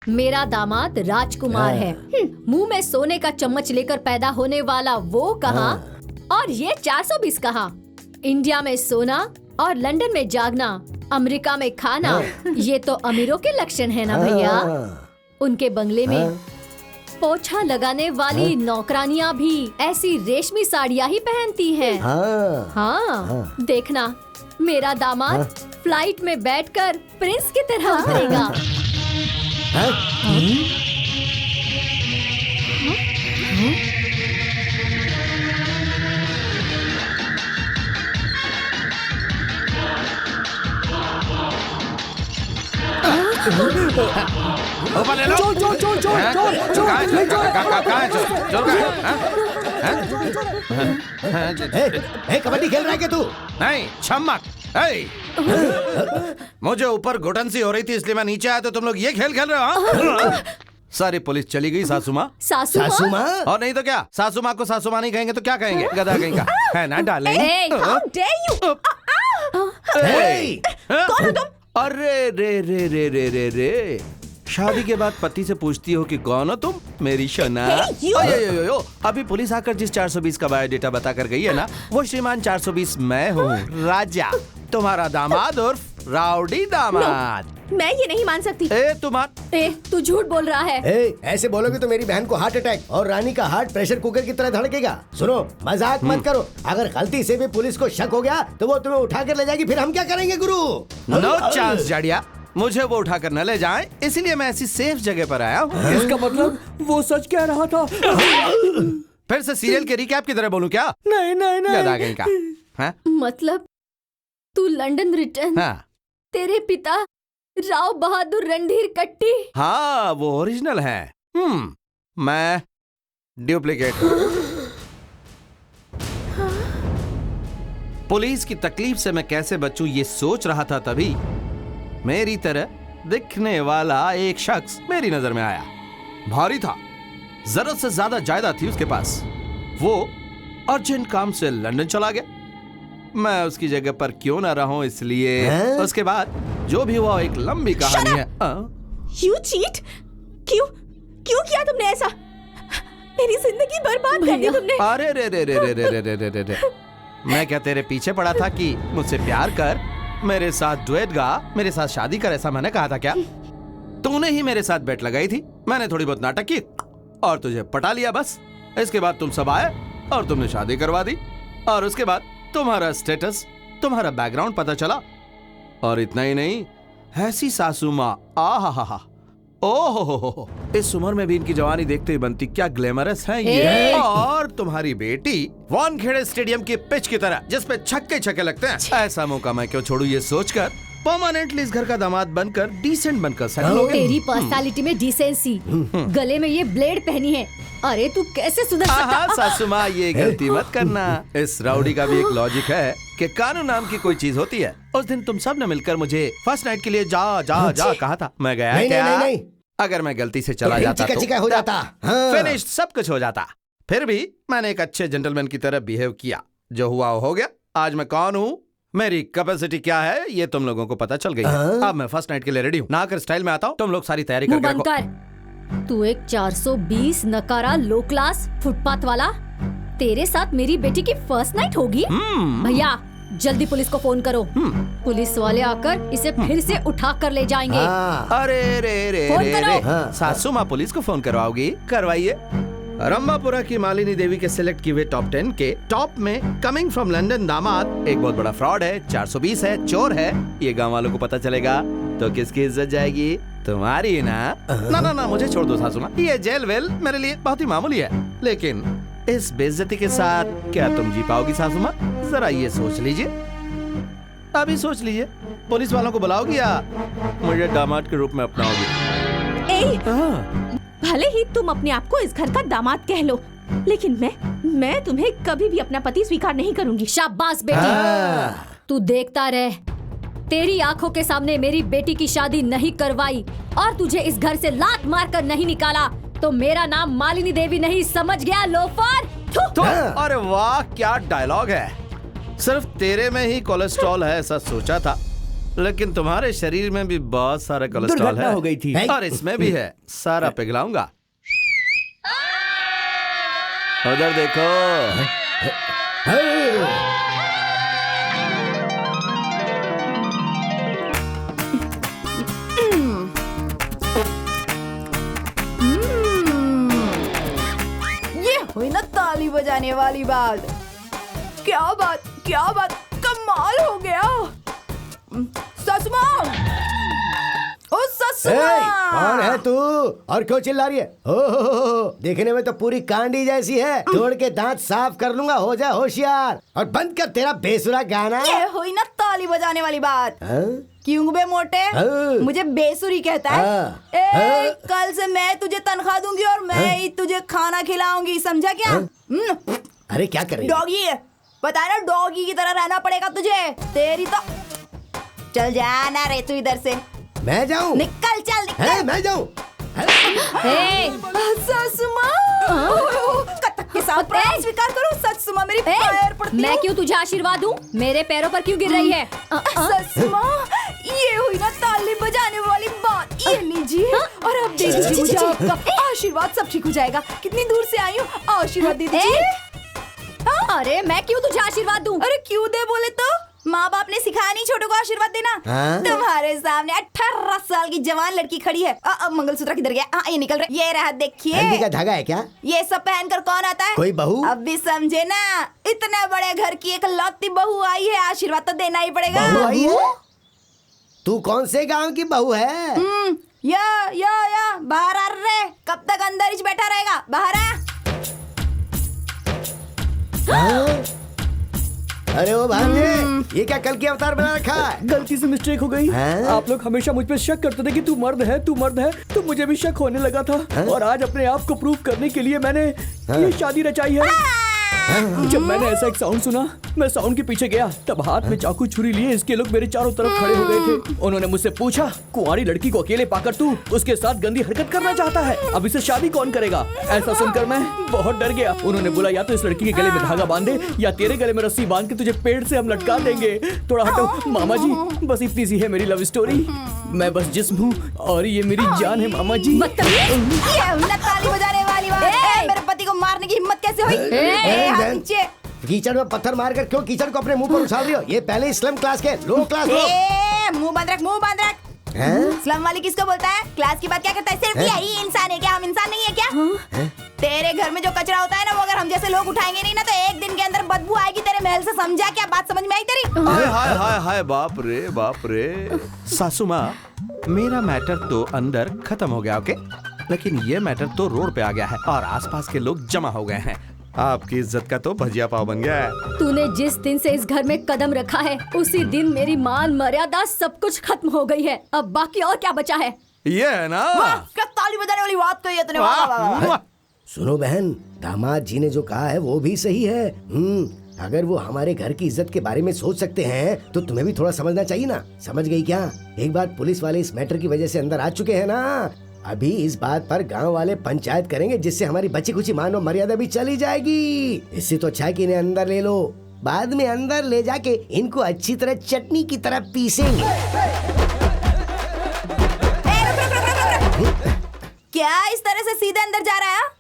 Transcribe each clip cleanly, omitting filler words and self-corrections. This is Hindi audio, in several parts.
मेरा दामाद राजकुमार है। मुंह में सोने का चम्मच लेकर पैदा होने वाला वो कहाँ और ये 420 कहाँ। इंडिया में सोना और लंदन में जागना, अमेरिका में खाना, ये तो अमीरों के लक्षण है ना भैया। उनके बंगले में पोछा लगाने वाली नौकरानियाँ भी ऐसी रेशमी साड़ियाँ ही पहनती हैं। हाँ, देखना मेरा दामाद फ्लाइट में बैठकर प्रिंस की तरह उतरेगा। ऊपर ले लो। कबड्डी खेल रहा है क्या तू? नहीं, छम्मक। मुझे ऊपर घुटन सी हो रही थी इसलिए मैं नीचे आया, तो तुम लोग ये खेल खेल रहे हो? सारी पुलिस चली गई। सासू माँ? सासू माँ? और नहीं तो क्या, सासू माँ को सासू माँ नहीं कहेंगे तो क्या कहेंगे? गधा कहेंगे, है ना डार्लिंग? कौन हो तुम? अरे रे रे रे रे रे रे, शादी के बाद पति से पूछती हो कि कौन हो तुम, मेरी शना? अभी पुलिस आकर जिस 420 का बायोडेटा बता कर गई है ना, वो श्रीमान 420 मैं हूँ, राजा, तुम्हारा दामाद उर्फ राउडी दामाद। मैं ये नहीं मान सकती। तू झूठ बोल रहा है। ऐसे बोलोगे तो मेरी बहन को हार्ट अटैक और रानी का हार्ट प्रेशर कुकर की तरह धड़केगा। सुनो, मजाक मत करो। अगर गलती से भी पुलिस को शक हो गया तो वो तुम्हें उठा कर ले जाएगी, फिर हम क्या करेंगे गुरु? नो चांस जाड़िया, मुझे वो उठाकर न ले जाएं, इसलिए मैं ऐसी सेफ जगह पर आया हूँ। इसका मतलब वो सच कह रहा था। फिर से सीरियल के रिकैप की तरह बोलूं क्या? नहीं। हाँ? मतलब तू लंदन रिटर्न? हाँ। तेरे पिता राव बहादुर रणधीर कट्टी? हाँ, वो ओरिजिनल है। मैं डुप्लीकेट। पुलिस की तकलीफ से मैं कैसे बचूं ये सोच रहा था, तभी मेरी तरह दिखने वाला एक शख्स मेरी नजर में आया। भारी था, जरूरत से ज्यादा जायदाद थी उसके पास। वो अर्जेंट काम से लंदन चला गया। मैं उसकी जगह पर क्यों ना रहूं, इसलिए उसके बाद जो भी हुआ एक लंबी कहानी है। You cheat? क्यों किया तुमने ऐसा? मेरी जिंदगी बर्बाद कर दी तुमने। अरे रे रे रे रे रे रे रे रे रे, मैं क्या तेरे पीछे पड़ा था कि मुझसे प्यार कर, मेरे साथ डुएट गा, मेरे साथ शादी कर, ऐसा मैंने कहा था क्या? तूने ही मेरे साथ बेट लगाई थी, मैंने थोड़ी बहुत नाटक की और तुझे पटा लिया बस। इसके बाद तुम सब आए और तुमने शादी करवा दी, और उसके बाद तुम्हारा स्टेटस, तुम्हारा बैकग्राउंड पता चला। और इतना ही नहीं, ऐसी सासू माँ, आहा, ओहो, इस उम्र में भी इनकी जवानी देखते ही बनती, क्या ग्लैमरस है ये। और तुम्हारी बेटी वानखेड़े स्टेडियम की पिच की तरह जिसपे छक्के लगते हैं, ऐसा मौका मैं क्यों छोड़ू ये सोचकर परमानेंटली इस घर का दामाद बनकर डिसेंट बनकर सेटल हो गया। तेरी पर्सनालिटी में डिसेंसी, गले में ये ब्लेड पहनी है। अरे तू कैसे सुधर सकता? सासू माँ, ये गलती मत करना। इस राउडी का भी एक लॉजिक है कि कानून नाम की कोई चीज होती है। उस दिन तुम सब ने मिलकर मुझे फर्स्ट नाइट के लिए जा कहा था, मैं गया क्या? नहीं। अगर मैं गलती से चला जाता तो हो जाता, फिनिश, सब कुछ हो जाता। फिर भी मैंने एक अच्छे जेंटलमैन की तरह बिहेव किया, जो हुआ हो गया। आज मैं कौन हूँ, मेरी कैपेसिटी क्या है, ये तुम लोगों को पता चल गई है। अब मैं फर्स्ट नाइट के लिए रेडी हूँ, नहाकर स्टाइल में आता हूँ। तुम लोग सारी तैयारी करके रखो। तू एक 420 नकारा लो क्लास फुटपाथ वाला, तेरे साथ मेरी बेटी की फर्स्ट नाइट होगी? भैया जल्दी पुलिस को फोन करो। पुलिस वाले आकर इसे फिर से उठा कर ले जाएंगे। अरे रे सासू माँ पुलिस को फोन करवाओगी? करवाइए। रंबापुरा की मालिनी देवी के सिलेक्ट किए हुए टॉप 10 के टॉप में कमिंग फ्रॉम लंदन दामाद एक बहुत बड़ा फ्रॉड है, 420 है, चोर है। ये गांव वालों को पता चलेगा तो किसकी इज्जत जाएगी? तुम्हारी ना। ना मुझे छोड़ दो सासू माँ, ये जेल वेल मेरे लिए बहुत ही मामूली है। लेकिन इस बेइज्जती के साथ क्या तुम जी पाओगी सासू माँ? जरा ये सोच लीजिए, अभी सोच लीजिए। पुलिस वालों को बुलाओगी या मुझे दामाद के रूप में अपनाओगी? भले ही तुम अपने आप को इस घर का दामाद कह लो, लेकिन मैं तुम्हें कभी भी अपना पति स्वीकार नहीं करूंगी। शाबाश बेटी, तू देखता रह। तेरी आंखों के सामने मेरी बेटी की शादी नहीं करवाई और तुझे इस घर से लात मार कर नहीं निकाला तो मेरा नाम मालिनी देवी नहीं, समझ गया लोफर? अरे वाह, क्या डायलॉग है। सिर्फ तेरे में ही कोलेस्ट्रॉल है ऐसा सोचा था, लेकिन तुम्हारे शरीर में भी बहुत सारा कोलेस्ट्रॉल दुर्घटना है हो गई थी। और इसमें भी है, सारा पिघलाऊंगा। उधर देखो। ये हुई ना ताली बजाने वाली बात। क्या बात कमाल हो गया। ससुमा, ओ ससुमा, कौन है तू और क्यों चिल्ला रही है? हो, देखने में तो पूरी कांडी जैसी है। तोड़ के दांत साफ कर लूंगा, हो जा होशियार और बंद कर तेरा बेसुरा गाना। ये हुई ना ताली बजाने वाली बात। हाँ? क्यों बे मोटे, हाँ। मुझे बेसुरी कहता है? हाँ। ए, कल से मैं तुझे तनख्वाह दूंगी और मैं ही तुझे खाना खिलाऊंगी, समझा क्या? अरे क्या कर रही है? डॉगी, पता है ना, डॉगी की तरह रहना पड़ेगा तुझे। तेरी तो चल जाना रे तू इधर से। मैं जाऊं? निकल, चल निकल। है, मैं जाऊं? ससुमा, कथक के साथ प्रणाम स्वीकार करो। ससुमा, मेरी पैर पड़ती मैं हूँ। क्यों तुझे आशीर्वाद दूं? मेरे पैरों पर क्यों गिर रही है? ससुमा, ये हुई ना ताली बजाने वाली बात। ये लीजिए और अब दे दीजिए मुझे आपका आशीर्वाद, सब ठीक हो जाएगा। कितनी दूर से आई हूँ, आशीर्वाद दे दीजिए। अरे मैं क्यों तुझे आशीर्वाद दूं? अरे क्यों दे बोले तो? माँ बाप ने सिखाया नहीं छोटों को आशीर्वाद देना? हाँ? तुम्हारे सामने 18 साल की जवान लड़की खड़ी है। मंगलसूत्र किधर गया? ये निकल रहा, ये रहा, देखिए। हल्दी का धागा है क्या? ये सब पहनकर कौन आता है? कोई बहू? अब भी समझे ना, इतने बड़े घर की एक लौती बहू आई है, आशीर्वाद तो देना ही पड़ेगा। बहू आई है? तू कौन से गांव की बहू है? या बाहर आ रे। कब तक अंदर ही बैठा रहेगा? बाहर आ। हाँ? अरे वो भांजे, ये क्या कल की अवतार बना रखा है? गलती से मिस्टेक हो गई। हैं? आप लोग हमेशा मुझ पे शक करते थे कि तू मर्द है, तो मुझे भी शक होने लगा था। हैं? और आज अपने आप को प्रूव करने के लिए मैंने ये शादी रचाई है। जब मैंने ऐसा एक साउंड सुना, मैं साउंड के पीछे गया, तब हाथ में चाकू छुरी लिए इसके लोग मेरे चारों तरफ खड़े हो गए थे। उन्होंने मुझसे पूछा, कुंवारी लड़की को अकेले पाकर तू उसके साथ गंदी हरकत करना चाहता है, अब इसे शादी कौन करेगा? ऐसा सुनकर मैं बहुत डर गया। उन्होंने बोला, या तो इस लड़की के गले में धागा बांधे या तेरे गले में रस्सी बांध के तुझे पेड़ से हम लटका देंगे। थोड़ा हटो मामा जी, बस इतनी सी है मेरी लव स्टोरी। मैं बस जिस्म हूँ और ये मेरी जान है मामा जी। ये ताली बजाने वाली बात है। मेरे पति को मारने की हिम्मत कैसे हुई? नीचे कीचड़ में पत्थर मारकर क्यों कीचड़ को अपने मुंह पर उछाल रही हो? ये पहले स्लम क्लास के, लो क्लास लोग। मुंह बंद रख। स्लम वाली किसको बोलता है? क्लास की बात क्या करता है? सिर्फ यही इंसान है क्या? हम इंसान नहीं है क्या? तेरे घर में जो कचरा होता है ना, वो अगर हम जैसे लोग उठाएंगे नहीं ना, तो एक दिन के अंदर बदबू आएगी तेरे महल से, समझा क्या? बात समझ में आई तेरी? हाय हाय हाय हाय, बाप रे। सासू माँ, मेरा मैटर तो अंदर खत्म हो गया, ओके, लेकिन ये मैटर तो रोड पे आ गया है और आसपास के लोग जमा हो गए हैं। आपकी इज्जत का तो भजिया पाव बन गया है। तूने जिस दिन से इस घर में कदम रखा है, उसी दिन मेरी मान मर्यादा सब कुछ खत्म हो गई है। अब बाकी और क्या बचा है? ये है ना? वाह, क्या ताली बजाने वाली बात कही है तूने। वाह, वाह, वाह। वाह। सुनो बहन, दामाद जी ने जो कहा है वो भी सही है। अगर वो हमारे घर की इज्जत के बारे में सोच सकते हैं तो तुम्हें भी थोड़ा समझना चाहिए ना। समझ गई क्या? एक बार पुलिस वाले इस मैटर की वजह से अंदर आ चुके हैं ना, अभी इस बात पर गांव वाले पंचायत करेंगे, जिससे हमारी बची कुची मान और मर्यादा भी चली जाएगी। इससे तो अच्छा है कि इन्हें अंदर ले लो, बाद में अंदर ले जाके इनको अच्छी तरह चटनी की तरह पीसेंगे। क्या इस तरह से सीधे अंदर जा रहा है?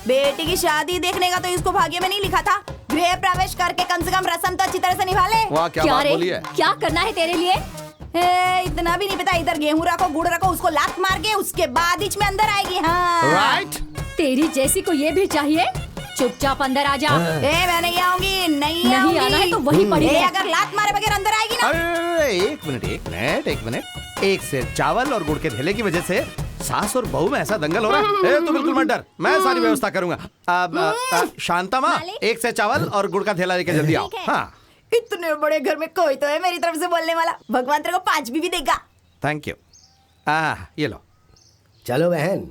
बेटी की शादी देखने का तो इसको भाग्य में नहीं लिखा था। गृह प्रवेश करके कम से कम रस्म तो अच्छी तरह से निभा ले। वाह, क्या बात बोली है। क्या करना है तेरे लिए? इतना भी नहीं पता, इधर गेहूं रखो, गुड़ रखो, उसको लात मार के उसके बाद ही में अंदर आएगी। हाँ राइट। तेरी जैसी को ये भी चाहिए? चुपचाप अंदर आ जा। मैं नहीं आऊंगी, नहीं आना है तो वहीं पड़ी रह। अगर लात मारे बगैर अंदर आएगी ना। अरे एक मिनट, एक से चावल और गुड़ के ढेले की वजह से सास और बहू में ऐसा दंगल हो रहा है। तू बिल्कुल मत डर, मैं सारी व्यवस्था करूंगा। शांता माँ, एक से चावल और गुड़ का ढेला लेके जल्दी आओ। हाँ, इतने बड़े घर में कोई तो है मेरी तरफ से बोलने वाला। भगवान तेरे को 5 भी देगा। Thank you. ये लो। चलो बहन,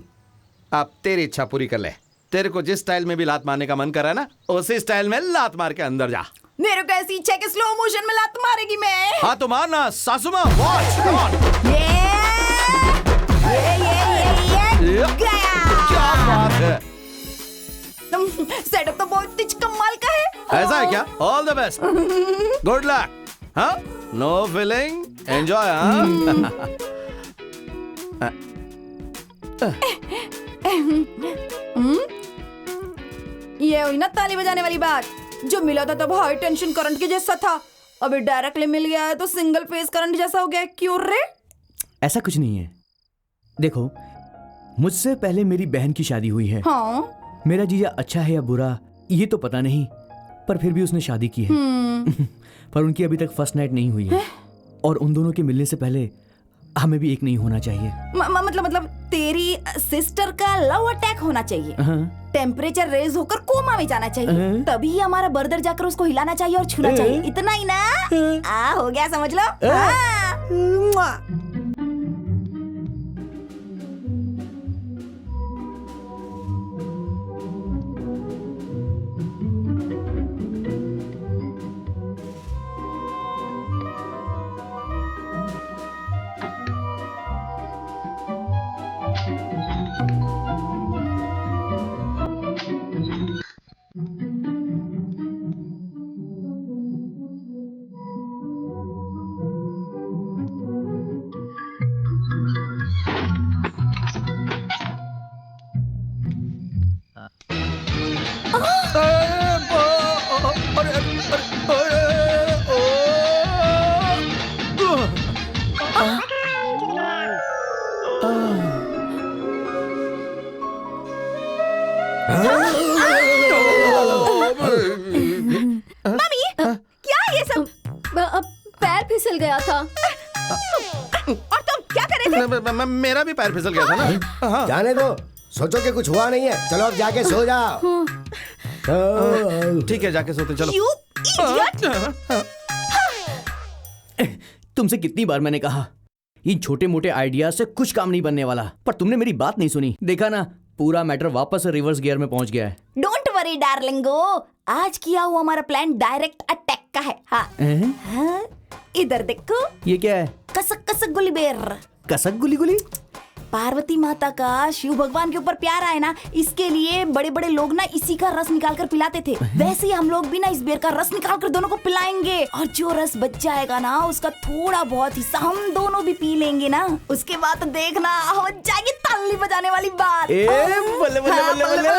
अब तेरी इच्छा पूरी कर ले। तेरे को जिस स्टाइल में भी लात मारने का मन कर रहा है ना, उसी स्टाइल में लात मार के अंदर जा। मेरे को ऐसी इच्छा है कि स्लो मोशन में लात मारेगी मैं। हाँ तो मारना सासू माँ, वॉच, कम ऑन। ये गया। क्या बात है। सेटअप तो बहुत तिच कमाल का है। ऐसा है क्या? All the best, good luck. हाँ, नो फीलिंग, एंजॉय। ये हुई ना ताली बजाने वाली बात। जो मिला था तब हाई टेंशन करंट के जैसा था, अभी डायरेक्टली मिल गया है तो सिंगल फेज करंट जैसा हो गया। क्यों रे? ऐसा कुछ नहीं है। देखो, मुझसे पहले मेरी बहन की शादी हुई है। हाँ। मेरा जीजा अच्छा है या बुरा ये तो पता नहीं, पर फिर भी उसने शादी की है। पर उनकी अभी तक फर्स्ट नाइट नहीं हुई है। और उन दोनों के मिलने से पहले हमें भी एक नहीं होना चाहिए। मतलब तेरी सिस्टर का लव अटैक होना चाहिए, टेम्परेचर रेज होकर कोमा में जाना चाहिए, तभी हमारा बर्दर जाकर उसको हिलाना चाहिए और छूना चाहिए। इतना ही ना? हो गया, समझ लो। पैर फिसल गया था। और तुम क्या कर रहे थे? मेरा भी पैर फिसल गया था ना। हाँ। जाने दो, सोचो कि कुछ हुआ नहीं है। चलो अब जाके सो जाओ। ठीक है, जाके सोते चलो। You idiot! तुमसे कितनी बार मैंने कहा, इन छोटे मोटे आइडिया से कुछ काम नहीं बनने वाला, पर तुमने मेरी बात नहीं सुनी। देखा ना, पूरा मैटर वापस रिवर्स गियर में पहुंच गया है। डोंट वरी डार्लिंगो, आज किया हुआ हमारा प्लान डायरेक्ट अटैक का है। हाँ। हाँ? इधर देखो, ये क्या है? कसक कसक गुली बेर। कसक गुली गुली? पार्वती माता का शिव भगवान के ऊपर प्यार आए ना, इसके लिए बड़े बड़े लोग ना इसी का रस निकाल कर पिलाते थे। वैसे ही हम लोग भी ना इस बेर का रस निकाल कर दोनों को पिलाएंगे, और जो रस बच जाएगा ना उसका थोड़ा बहुत हिस्सा हम दोनों भी पी लेंगे ना। उसके बाद देखना हो जाएगी ताली बजाने वाली बात। बल्ले बल्ले बल्ले बल्ले।